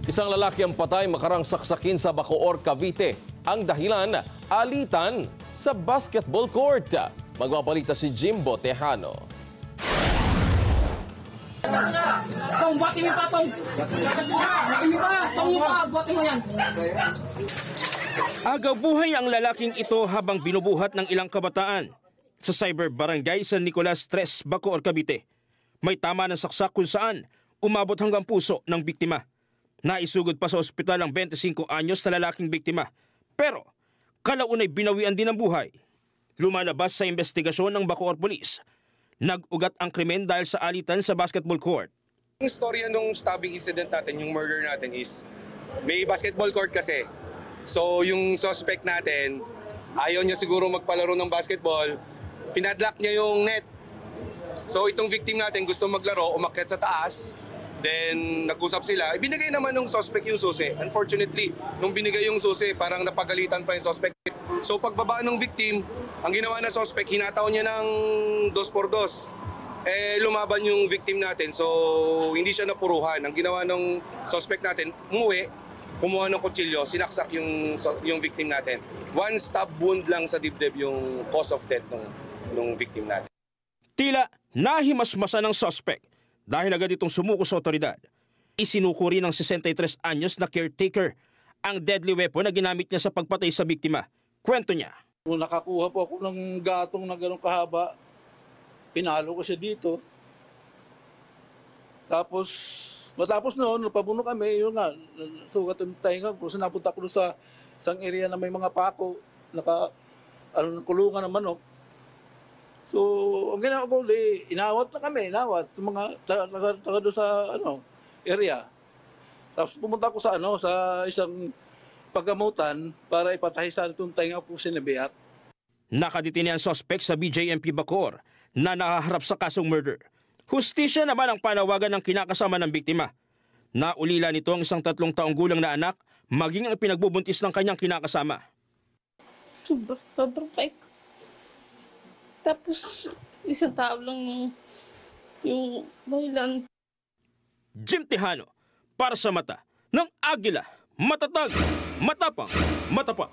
Isang lalaki ang patay makarang saksakin sa Bacoor, Cavite. Ang dahilan, alitan sa basketball court. Magbabalita si Jimbo Tejano. Agaw buhay ang lalaking ito habang binubuhat ng ilang kabataan sa Cyber Barangay San Nicolas 3, Bacoor, Cavite. May tama ng saksak kung saan umabot hanggang puso ng biktima. Naisugod pa sa ospital ang 25 anyos na lalaking biktima. Pero kalaunay binawian din ang buhay. Lumalabas sa investigasyon ng Bacoor Police, nag-ugat ang krimen dahil sa alitan sa basketball court. Ang istorya nung stabbing incident natin, yung murder natin is, may basketball court kasi. So yung suspect natin, ayaw niya siguro magpalaro ng basketball, pinadlock niya yung net. So itong victim natin gusto maglaro, umakyat sa taas, then nag-usap sila. Ibinigay naman ng suspect yung susi. Unfortunately, nung binigay yung susi, parang napagalitan pa yung suspect. So pagbaba ng victim, ang ginawa ng suspect, hinataw niya ng 2x2. Lumaban yung victim natin, so hindi siya napuruhan. Ang ginawa ng suspect natin, umuwi, kumuha ng kutsilyo, sinaksak yung victim natin. One stab wound lang sa dibdib yung cause of death ng victim natin. Tila nahimasmasa ng suspect dahil agad itong sumuko sa otoridad. Isinuko rin ng 63 anyos na caretaker ang deadly weapon na ginamit niya sa pagpatay sa biktima. Kwento niya. Kung nakakuha po ako ng gatong na gano'ng kahaba, pinalo ko siya dito. Tapos, matapos noon, napabuno kami, yun nga, sugat ang tainga ko. So napunta ko sa isang area na may mga pako, kulungan ng manok. So, ang ginawa ko, inawat na kami, yung mga taga doon sa area. Tapos pumunta ko sa isang paggamutan para ipatahisan itong tainga po sinabihat. Nakadetine ang suspect sa BJMP Bacoor na nakaharap sa kasong murder. Hustisya naman ang panawagan ng kinakasama ng biktima. Naulila nito ang isang 3 taong gulang na anak, maging ang pinagbubuntis ng kanyang kinakasama. Sobrang pait. Tapos, isang tao lang yung bahilan. Jim Tejano, para sa mata ng Agila, matatag, matapang, matapa.